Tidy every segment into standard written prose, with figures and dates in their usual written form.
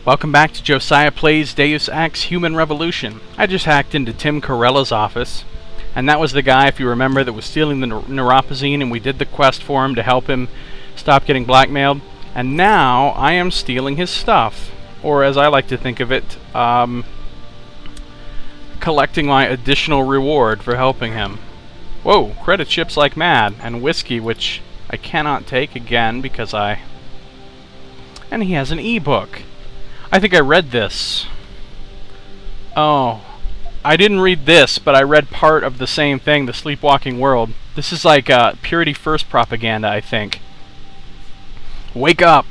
Welcome back to Josiah Plays Deus Ex Human Revolution. I just hacked into Tim Corella's office, and that was the guy, if you remember, that was stealing the neuropazine, and we did the quest for him to help him stop getting blackmailed. And now I am stealing his stuff, or as I like to think of it, collecting my additional reward for helping him. Whoa, credit chips like mad, and whiskey, which I cannot take again because and he has an ebook. I think I read this. Oh, I didn't read this, but I read part of the same thing, The Sleepwalking World. This is like Purity First propaganda, I think. Wake up!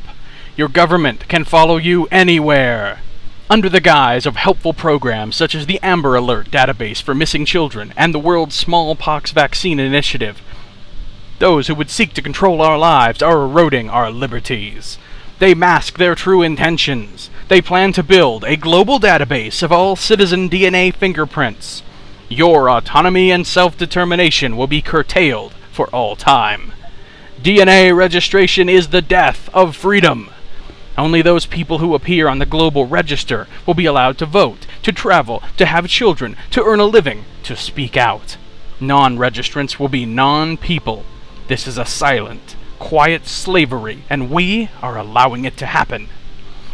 Your government can follow you anywhere! Under the guise of helpful programs such as the Amber Alert database for missing children and the World Smallpox Vaccine Initiative, those who would seek to control our lives are eroding our liberties. They mask their true intentions. They plan to build a global database of all citizen DNA fingerprints. Your autonomy and self-determination will be curtailed for all time. DNA registration is the death of freedom. Only those people who appear on the global register will be allowed to vote, to travel, to have children, to earn a living, to speak out. Non-registrants will be non-people. This is a silent, quiet slavery, and we are allowing it to happen.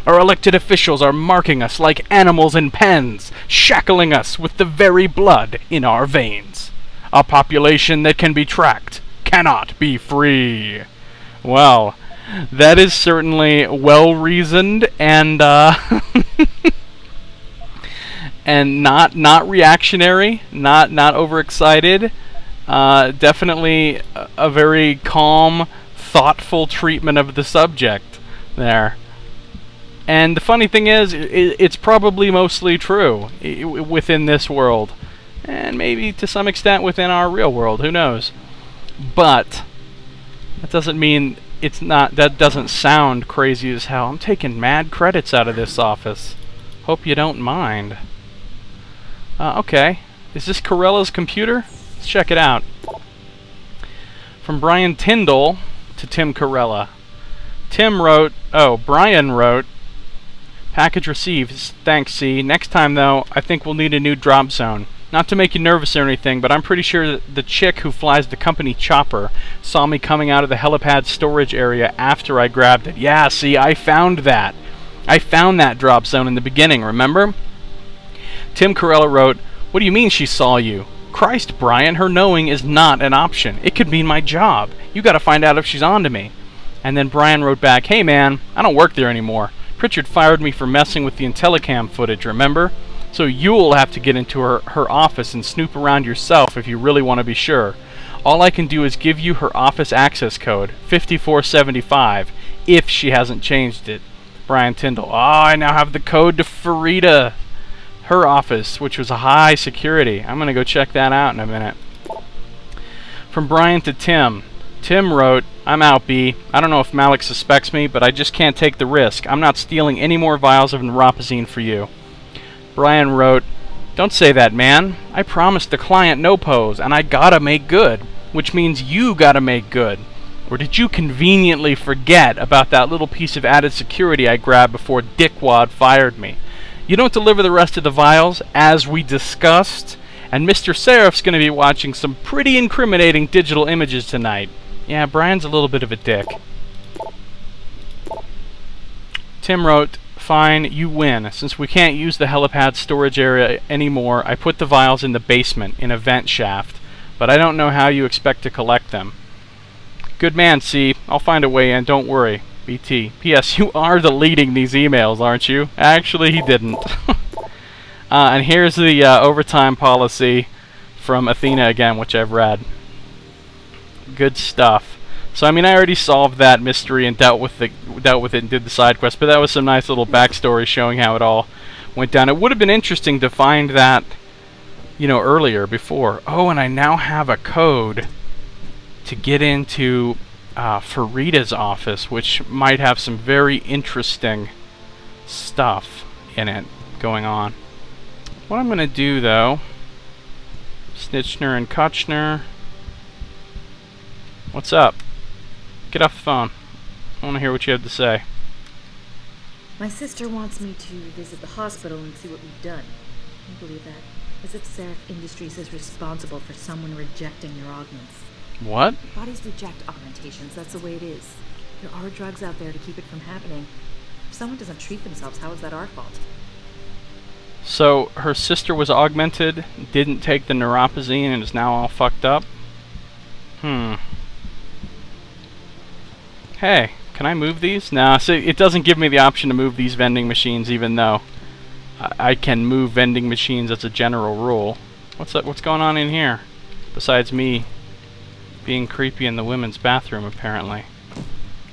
Our elected officials are marking us like animals in pens, shackling us with the very blood in our veins. A population that can be tracked cannot be free. Well, that is certainly well-reasoned and and not reactionary, not overexcited. Definitely a very calm, thoughtful treatment of the subject there. And the funny thing is, it's probably mostly true within this world, and maybe to some extent within our real world, who knows. But that doesn't mean it's not, that doesn't sound crazy as hell. I'm taking mad credits out of this office. Hope you don't mind. Okay, is this Corella's computer? Let's check it out. From Brian Tyndall to Tim Corella. Brian wrote, package received. Thanks, C. Next time, though, I think we'll need a new drop zone. Not to make you nervous or anything, but I'm pretty sure that the chick who flies the company chopper saw me coming out of the helipad storage area after I grabbed it. Yeah, see, I found that. I found that drop zone in the beginning, remember? Tim Corella wrote, what do you mean she saw you? Christ, Brian, her knowing is not an option. It could mean my job. You gotta find out if she's on to me. And then Brian wrote back, hey man, I don't work there anymore. Pritchard fired me for messing with the Intellicam footage, remember? So you'll have to get into her office and snoop around yourself if you really want to be sure. All I can do is give you her office access code, 5475, if she hasn't changed it. Brian Tyndall. Oh, I now have the code to Farida, her office, which was a high security. I'm going to go check that out in a minute. From Brian to Tim. Tim wrote, I'm out, B. I don't know if Malik suspects me, but I just can't take the risk. I'm not stealing any more vials of neuropazine for you. Brian wrote, don't say that, man. I promised the client no pose, and I gotta make good, which means you gotta make good. Or did you conveniently forget about that little piece of added security I grabbed before Dickwad fired me? You don't deliver the rest of the vials, as we discussed, and Mr. Seraph's gonna be watching some pretty incriminating digital images tonight. Yeah, Brian's a little bit of a dick. Tim wrote, fine, you win. Since we can't use the helipad storage area anymore, I put the vials in the basement, in a vent shaft, but I don't know how you expect to collect them. Good man, C. I'll find a way in, don't worry. BT. P.S. You are deleting these emails, aren't you? Actually, he didn't. And here's the overtime policy from Athena again, which I've read. Good stuff. So I mean, I already solved that mystery and dealt with it and did the side quest, but that was some nice little backstory showing how it all went down. It would have been interesting to find that, you know, earlier, before. Oh, and I now have a code to get into Farida's office, which might have some very interesting stuff in it going on. What I'm going to do, though, Snitchner and Kutchner. What's up? Get off the phone. I want to hear what you have to say. My sister wants me to visit the hospital and see what we've done. Can you believe that? As if Seraph Industries is responsible for someone rejecting their augments. What? Bodies reject augmentations, that's the way it is. There are drugs out there to keep it from happening. If someone doesn't treat themselves, how is that our fault? So, her sister was augmented, didn't take the neuropazine, and is now all fucked up? Hey, can I move these? Nah, so it doesn't give me the option to move these vending machines, even though I can move vending machines as a general rule. What's going on in here? Besides me being creepy in the women's bathroom, apparently.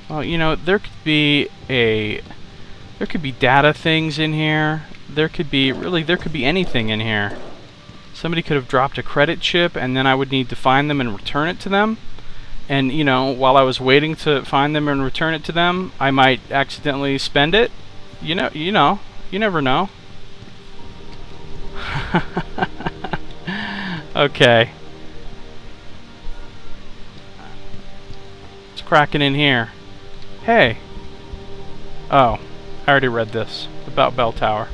Well, you know, there could be data things in here. There could be anything in here. Somebody could have dropped a credit chip, and then I would need to find them and return it to them. And, you know, while I was waiting to find them and return it to them, I might accidentally spend it. You never know. Okay. What's cracking in here? Hey. Oh, I already read this about Bell Tower.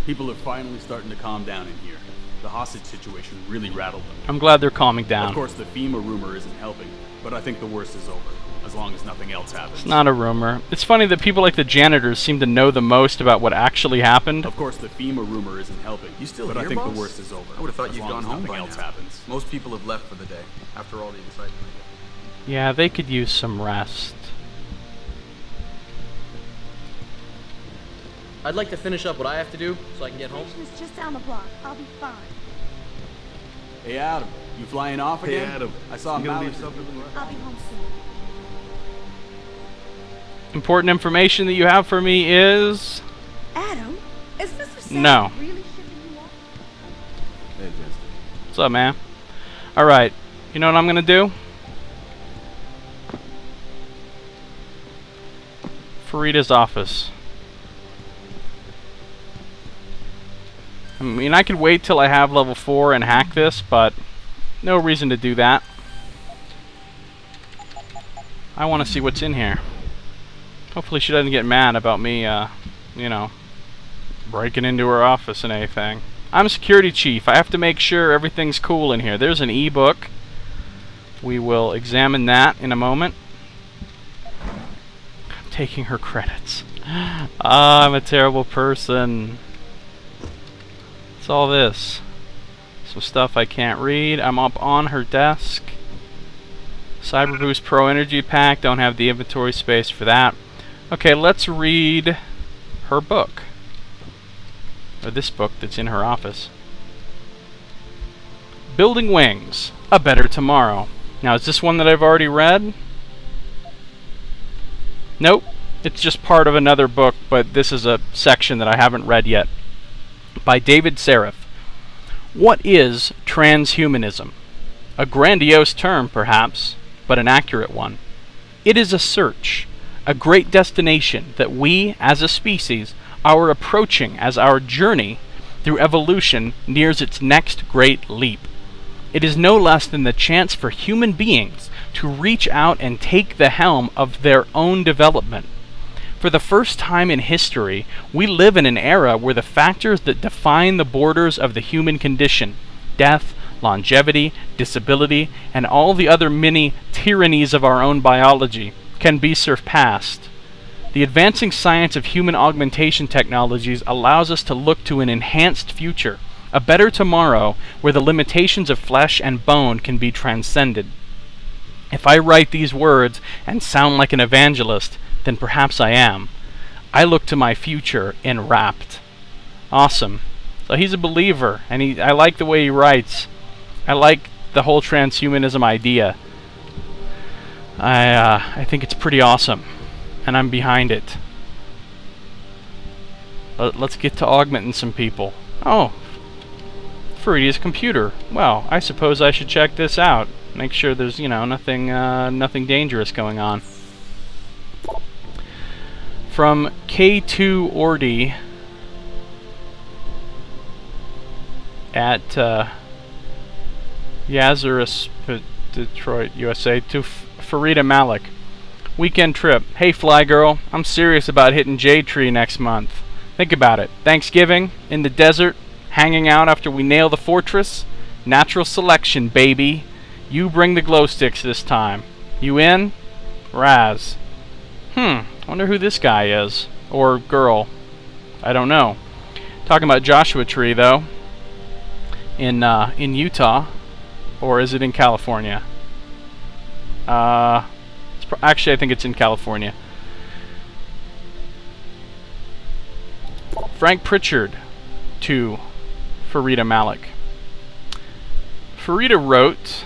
People are finally starting to calm down in here. The hostage situation really rattled them. I'm glad they're calming down. Of course, the FEMA rumor isn't helping, but I think the worst is over, as long as nothing else happens. It's not a rumor. It's funny that people like the janitors seem to know the most about what actually happened. Of course, the FEMA rumor isn't helping. You still but here, I think boss? the worst is over. I would have thought as you'd long gone as home nothing by else now. happens. Most people have left for the day, after all the excitement. Yeah, they could use some rest. I'd like to finish up what I have to do so I can get home. Station's just down the block. I'll be fine. Hey, Adam, you flying off Hey, again? Adam, I saw you gonna Malik. leave something? I'll be home soon. Important information that you have for me is... Adam, is Mr. Sam No. really shipping you off? Hey, Justin. What's up, man? Alright, you know what I'm gonna do? Farida's office. I mean, I could wait till I have level 4 and hack this, but no reason to do that. I want to see what's in here. Hopefully she doesn't get mad about me, you know, breaking into her office and anything. I'm security chief. I have to make sure everything's cool in here. There's an e-book. We will examine that in a moment. I'm taking her credits. Ah, I'm a terrible person. What's all this? Some stuff I can't read. I'm up on her desk. Cyber Boost Pro Energy Pack. Don't have the inventory space for that. Okay, let's read her book. Or this book that's in her office. Building Wings. A Better Tomorrow. Now, is this one that I've already read? Nope. It's just part of another book, but this is a section that I haven't read yet. By David Seraph. What is transhumanism? A grandiose term, perhaps, but an accurate one. It is a search, a great destination that we, as a species, are approaching as our journey through evolution nears its next great leap. It is no less than the chance for human beings to reach out and take the helm of their own development. For the first time in history, we live in an era where the factors that define the borders of the human condition, death, longevity, disability, and all the other many tyrannies of our own biology, can be surpassed. The advancing science of human augmentation technologies allows us to look to an enhanced future, a better tomorrow where the limitations of flesh and bone can be transcended. If I write these words and sound like an evangelist, then perhaps I am. I look to my future enwrapped. Awesome. So he's a believer, and I like the way he writes. I like the whole transhumanism idea. I think it's pretty awesome, and I'm behind it. Let's get to augmenting some people. Oh, Farida's computer. Well, I suppose I should check this out. Make sure there's, you know, nothing dangerous going on. From K2 Ordi at Yazurus, Detroit, USA, to Farida Malik. Weekend trip. Hey, Fly Girl, I'm serious about hitting Jade Tree next month. Think about it. Thanksgiving, in the desert, hanging out after we nail the fortress. Natural selection, baby. You bring the glow sticks this time. You in? Raz. Wonder who this guy is. Or girl. I don't know. Talking about Joshua Tree, though. In Utah. Or is it in California? Actually, I think it's in California. Frank Pritchard to Farida Malik. Farida wrote,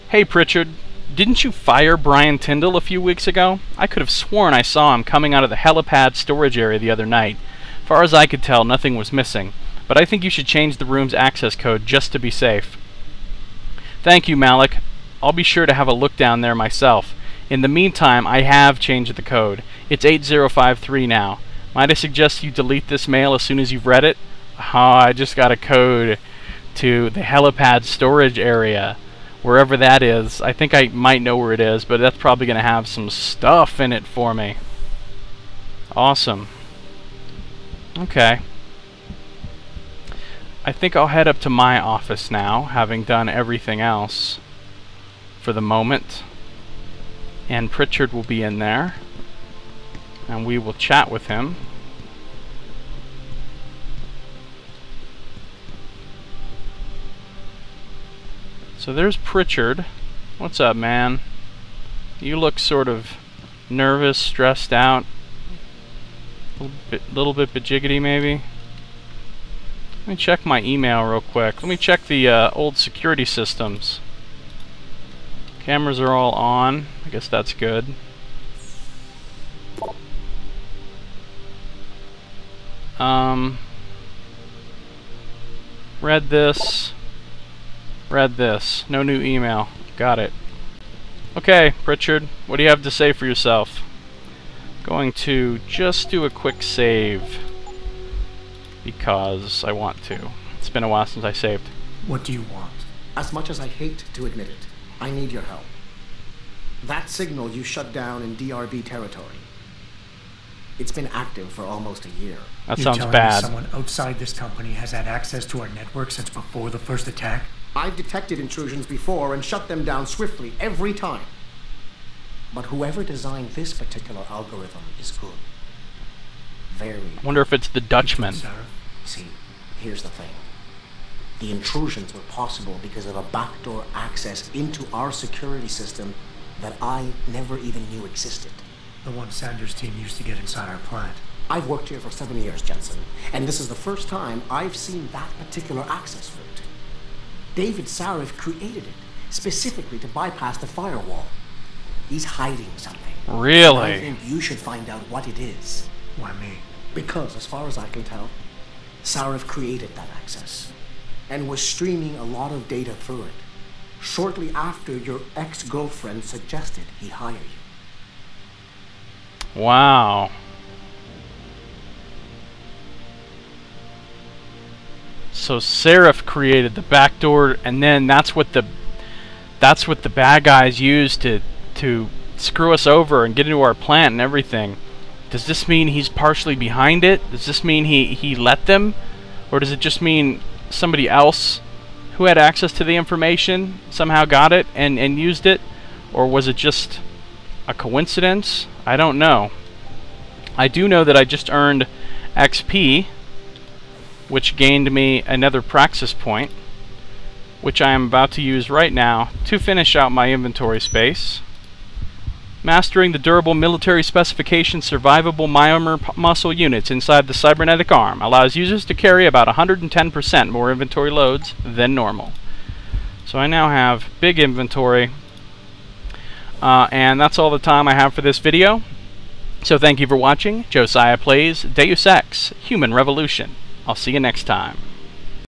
"Hey Pritchard, didn't you fire Brian Tyndall a few weeks ago? I could have sworn I saw him coming out of the helipad storage area the other night. Far as I could tell, nothing was missing, but I think you should change the room's access code just to be safe." Thank you, Malik. I'll be sure to have a look down there myself. In the meantime, I have changed the code. It's 8053 now. Might I suggest you delete this mail as soon as you've read it? Oh, I just got a code to the helipad storage area. Wherever that is. I think I might know where it is, but that's probably going to have some stuff in it for me. Awesome. Okay. I think I'll head up to my office now, having done everything else for the moment. And Pritchard will be in there. And we will chat with him. So there's Pritchard. What's up, man? You look sort of nervous, stressed out. Little bit bajiggity, maybe. Let me check my email real quick. Let me check the old security systems. Cameras are all on. I guess that's good. Read this. Read this. No new email. Got it. Okay, Pritchard, what do you have to say for yourself? Going to just do a quick save because I want to. It's been a while since I saved. What do you want? As much as I hate to admit it, I need your help. That signal you shut down in DRB territory. It's been active for almost a year. That You're sounds telling bad. me someone outside this company has had access to our network since before the first attack? I've detected intrusions before and shut them down swiftly every time. But whoever designed this particular algorithm is good. Very I wonder if it's the Dutchman. See, here's the thing. The intrusions were possible because of a backdoor access into our security system that I never even knew existed. The one Sanders' team used to get inside our plant. I've worked here for 7 years, Jensen, and this is the first time I've seen that particular access route. David Sarif created it, specifically to bypass the firewall. He's hiding something. Really? I think you should find out what it is. Why me? Because, as far as I can tell, Sarif created that access and was streaming a lot of data through it shortly after your ex-girlfriend suggested he hire you. Wow. So Sarif created the backdoor, and then that's what the bad guys used to screw us over and get into our plant and everything. Does this mean he's partially behind it? Does this mean he let them? Or does it just mean somebody else who had access to the information somehow got it and used it? Or was it just a coincidence? I don't know. I do know that I just earned XP, which gained me another praxis point, which I am about to use right now to finish out my inventory space. Mastering the durable military specification survivable myomer muscle units inside the cybernetic arm allows users to carry about 110% more inventory loads than normal. So I now have big inventory, and that's all the time I have for this video. So thank you for watching. Josiah plays Deus Ex: Human Revolution. I'll see you next time.